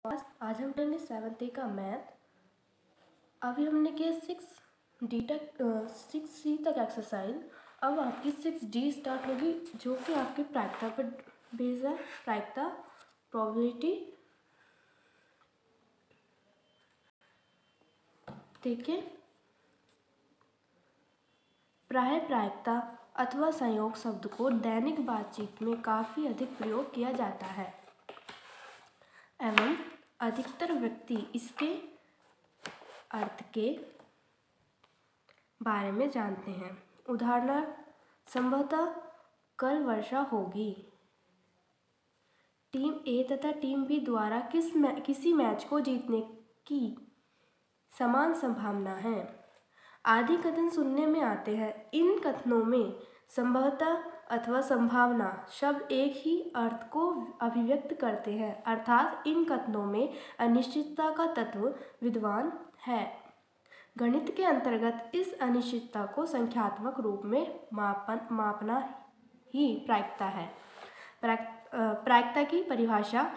आज हम पढ़ेंगे 7th का मैथ। अभी हमने किया 6D तक 6C तक एक्सरसाइज। अब आपकी 6D स्टार्ट होगी, जो कि आपकी प्रायिकता पर बेस्ड है। प्रायिकता, प्रोबेबिलिटी। देखिए, प्रायिकता अथवा संयोग शब्द को दैनिक बातचीत में काफ़ी अधिक प्रयोग किया जाता है एवं अधिकतर व्यक्ति इसके अर्थ के बारे में जानते हैं। उदाहरण, संभवतः कल वर्षा होगी। टीम ए तथा टीम बी द्वारा किसी मैच को जीतने की समान संभावना है आदि कथन सुनने में आते हैं। इन कथनों में संभवतः अथवा संभावना शब्द एक ही अर्थ को अभिव्यक्त करते हैं, अर्थात इन कथनों में अनिश्चितता का तत्व विद्यमान है। गणित के अंतर्गत इस अनिश्चितता को संख्यात्मक रूप में मापना ही प्रायिकता है। प्रायिकता की परिभाषा,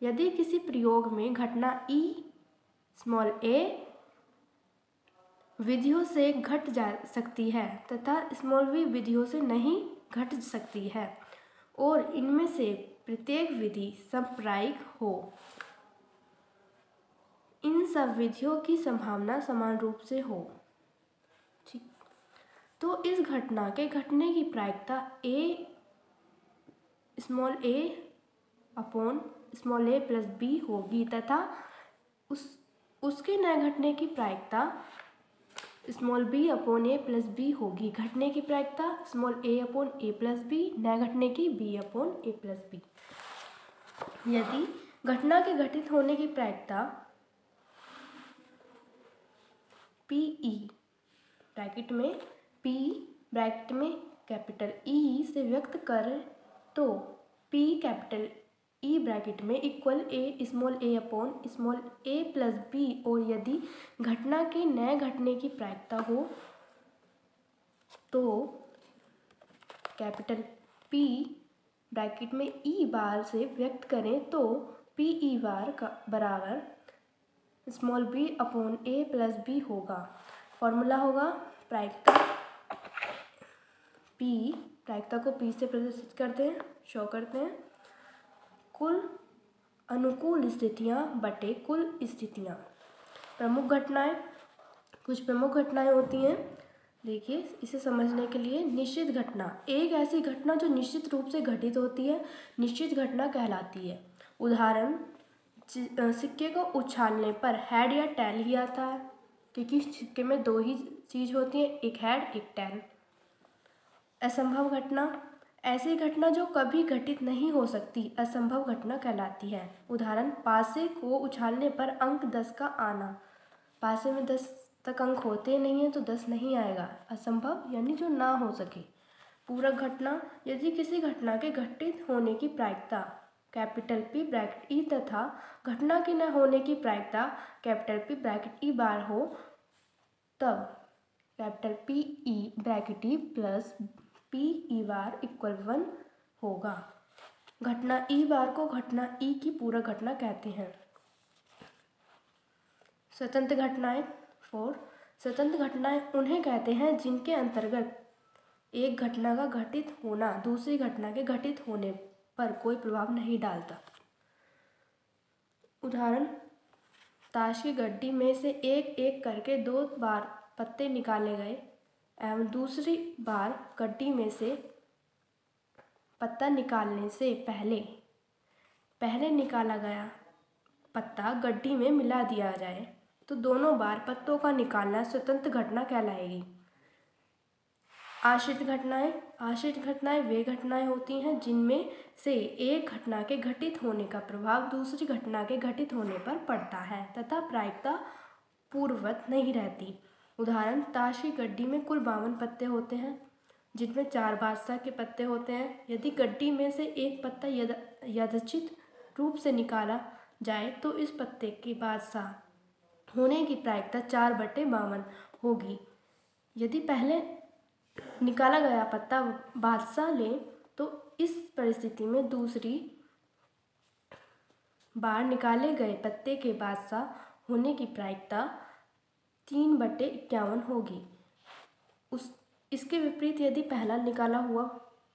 यदि किसी प्रयोग में घटना a विधियों से घट जा सकती है तथा v विधियों से नहीं घट सकती है और इनमें से प्रत्येक विधि समप्रायिक हो, इन सब विधियों की संभावना समान रूप से हो। ठीक, तो इस घटना के घटने की प्रायिकता a प्लस b होगी तथा उसके न घटने की प्रायिकता b upon a plus b होगी। घटने की प्रायिकता a upon a plus b, न घटने की b upon a plus b। यदि घटना के घटित होने की प्रायिकता PE ब्रैकेट में P ब्रैकेट में कैपिटल E से व्यक्त करें तो P कैपिटल E ब्रैकेट में equal a upon a plus b, और यदि घटना के न घटने की प्रायिकता हो तो कैपिटल P ब्रैकेट में E बार से व्यक्त करें तो PE बार का बराबर b upon a plus b होगा। फॉर्मूला होगा प्रायिकता को P से प्रदर्शित करते हैं, शो करते हैं, कुल अनुकूल स्थितियां बटे कुल स्थितियां। प्रमुख घटनाएं, कुछ प्रमुख घटनाएं होती हैं। देखिए, इसे समझने के लिए निश्चित घटना, एक ऐसी घटना जो निश्चित रूप से घटित होती है, निश्चित घटना कहलाती है। उदाहरण, सिक्के को उछालने पर हेड या टेल ही आता है, क्योंकि सिक्के में दो ही चीज होती है, एक हेड एक टेल। असंभव घटना, ऐसी घटना जो कभी घटित नहीं हो सकती, असंभव घटना कहलाती है। उदाहरण, पासे को उछालने पर अंक 10 का आना। पासे में 10 तक अंक होते नहीं हैं तो 10 नहीं आएगा। असंभव यानी जो ना हो सके। पूरक घटना, यदि किसी घटना के घटित होने की प्रायिकता कैपिटल P ब्रैकेट E तथा घटना के न होने की प्रायिकता कैपिटल P ब्रैकेट E बार हो, तब capital PE bracket E plus PE बार इक्वल 1 होगा। घटना E बार को घटना E की पूरक घटना कहते हैं। स्वतंत्र घटनाएं 4। स्वतंत्र घटनाएं उन्हें कहते हैं जिनके अंतर्गत एक घटना का घटित होना दूसरी घटना के घटित होने पर कोई प्रभाव नहीं डालता। उदाहरण, ताश की गड्डी में से एक एक करके 2 बार पत्ते निकाले गए एवं दूसरी बार गड्डी में से पत्ता निकालने से पहले निकाला गया पत्ता गड्डी में मिला दिया जाए तो दोनों बार पत्तों का निकालना स्वतंत्र घटना कहलाएगी। आश्रित घटनाएं वे घटनाएं होती हैं जिनमें से एक घटना के घटित होने का प्रभाव दूसरी घटना के घटित होने पर पड़ता है तथा प्रायिकता पूर्ववत नहीं रहती। उदाहरण, ताश की गड्डी में कुल 52 पत्ते होते हैं जिनमें 4 बादशाह के पत्ते होते हैं। यदि गड्डी में से एक पत्ता यादृच्छिक रूप से निकाला जाए तो इस पत्ते के बादशाह होने की प्रायिकता 4/52 होगी। यदि पहले निकाला गया पत्ता बादशाह ले तो इस परिस्थिति में दूसरी बार निकाले गए पत्ते के बादशाह होने की प्रायिकता 3/51 होगी। इसके विपरीत यदि पहला निकाला हुआ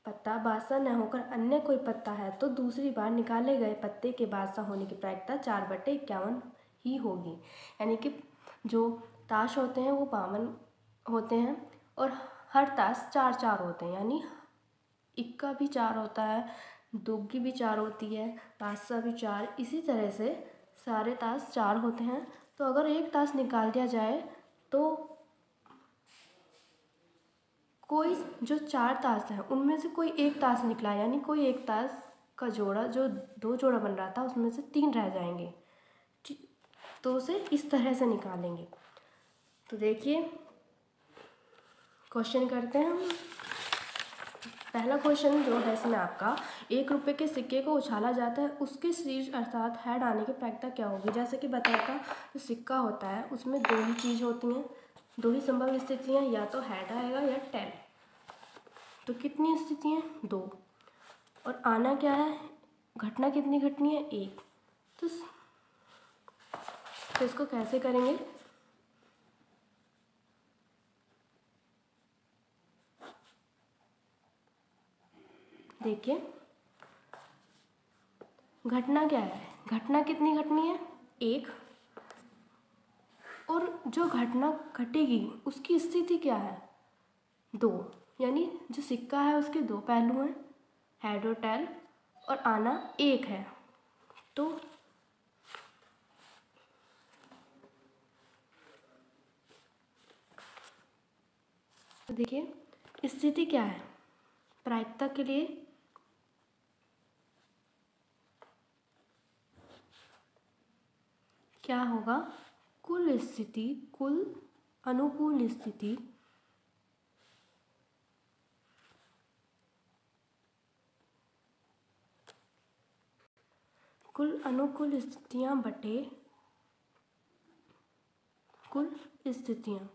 पत्ता बादशाह न होकर अन्य कोई पत्ता है तो दूसरी बार निकाले गए पत्ते के बादशाह होने की प्रायिकता 4/51 ही होगी। यानी कि जो ताश होते हैं वो 52 होते हैं और हर ताश 4-4 होते हैं, यानी इक्का भी 4 होता है, दुग्गी भी 4 होती है, बादशाह भी 4, इसी तरह से सारे ताश 4 होते हैं। तो अगर एक ताश निकाल दिया जाए तो कोई जो 4 ताश हैं उनमें से कोई एक ताश निकला, यानी कोई एक ताश का जोड़ा जो 2 जोड़ा बन रहा था उसमें से 3 रह जाएंगे। ठीक, तो उसे इस तरह से निकालेंगे। तो देखिए क्वेश्चन करते हैं हम। पहला क्वेश्चन जो है इसमें आपका, 1 रुपये के सिक्के को उछाला जाता है, उसके शीर्ष अर्थात हेड आने की प्रायिकता क्या होगी। जैसे कि बताया था जो सिक्का होता है उसमें 2 ही चीज़ होती हैं, 2 ही संभव स्थितियाँ, या तो हेड आएगा या टेल। तो कितनी स्थितियाँ 2, और आना क्या है, घटना कितनी घटनी है 1। तो इसको कैसे करेंगे, देखिए घटना क्या है, घटना कितनी घटनी है 1, और जो घटना घटेगी उसकी स्थिति क्या है 2, यानी जो सिक्का है उसके 2 पहलू हैं, हेड और टेल, और आना 1 है। तो देखिए स्थिति क्या है, प्रायिकता के लिए क्या होगा, कुल स्थिति, कुल अनुकूल स्थिति कुल अनुकूल स्थितियाँ बटे कुल स्थितियाँ।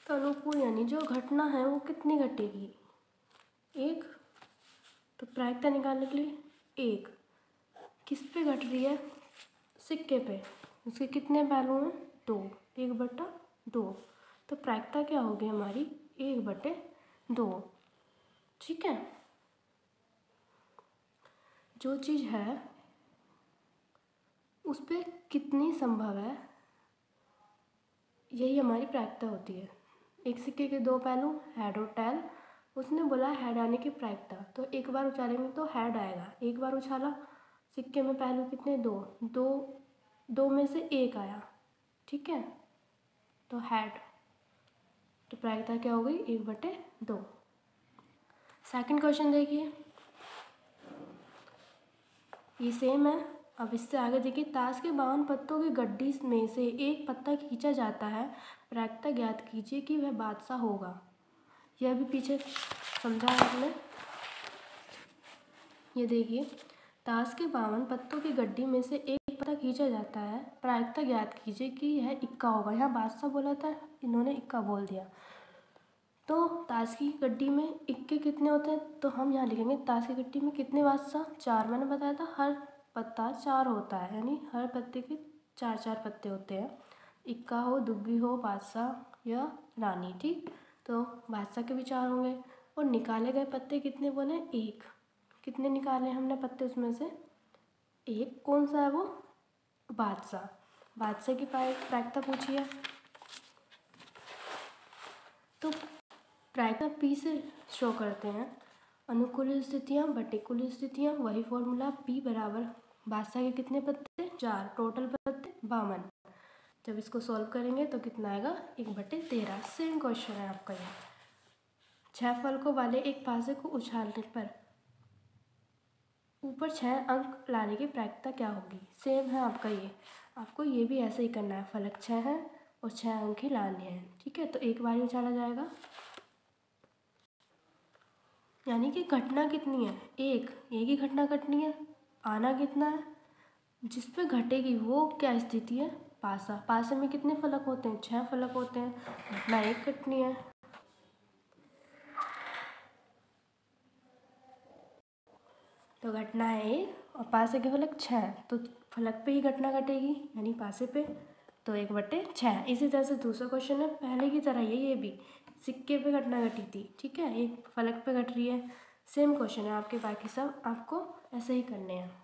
तो अनुकूल यानी जो घटना है वो कितनी घटेगी 1, तो प्रायिकता निकालने के लिए 1 किस पे घट रही है, सिक्के पे, उसके कितने पहलू हैं 2, 1/2, तो प्रायिकता क्या होगी हमारी 1/2। ठीक है, जो चीज़ है उस पर कितनी संभव है, यही हमारी प्रायिकता होती है। एक सिक्के के 2 पहलू, हेड और टेल, उसने बोला हेड आने की प्रायिकता, तो एक बार उछालेंगे तो हेड आएगा, एक बार उछाला, सिक्के में पहलू कितने 2 में से 1 आया, ठीक है, तो हेड, तो प्रायिकता क्या हो गई 1/2। सेकंड क्वेश्चन देखिए, ये सेम है। अब इससे आगे देखिए, ताश के 52 पत्तों की गड्डी में से एक पत्ता खींचा जाता है, प्रायिकता ज्ञात कीजिए कि वह बादशाह होगा। यह भी पीछे समझा है आपने। ये देखिए, ताश के 52 पत्तों की गड्डी में से एक पत्ता खींचा जाता है, प्रायिकता ज्ञात कीजिए कि यह इक्का होगा। यहाँ बादशाह बोला था, इन्होंने इक्का बोल दिया। तो ताश की गड्डी में इक्के कितने होते हैं, तो हम यहाँ लिखेंगे ताश की गड्डी में कितने बादशाह 4। मैंने बताया था हर पत्ता 4 होता है, यानी हर पत्ते के 4-4 पत्ते होते हैं, इक्का हो, दुग्गी हो, बादशाह या रानी। ठीक, तो बादशाह के भी 4 होंगे। और निकाले गए पत्ते कितने बोले 1, कितने निकाले हमने पत्ते, उसमें से 1 कौन सा है वो बादशाह। बादशाह की प्रायिकता पूछी है, तो प्रायिकता P से शो करते हैं, अनुकूल स्थितियाँ बटे कुल स्थितियाँ, वही फॉर्मूला P बराबर बादशाह के कितने पत्ते 4, टोटल पत्ते 52। जब इसको सॉल्व करेंगे तो कितना आएगा 1/13। सेम क्वेश्चन है आपका ये। 6 फलकों वाले एक पासे को उछालने पर ऊपर 6 अंक लाने की प्रायिकता क्या होगी। सेम है आपका ये, आपको ये भी ऐसे ही करना है, फलक 6 है और 6 अंक ही लाने हैं। ठीक है, तो एक बार ही उछाला जाएगा, यानी कि घटना कितनी है एक ही घटना घटनी है, आना कितना है, जिस पे घटेगी वो क्या स्थिति है पासा। पासे में कितने फलक होते हैं 6 फलक होते हैं, घटना 1 घटनी है। तो घटना है 1 और पासे के फलक 6, तो फलक पे ही घटना घटेगी यानी पासे पे, तो 1/6। इसी तरह से दूसरा क्वेश्चन है पहले की तरह ये भी सिक्के पे घटना घटी थी, ठीक है, एक फलक पे घट रही है। सेम क्वेश्चन है आपके, बाकी सब आपको ऐसे ही करने हैं।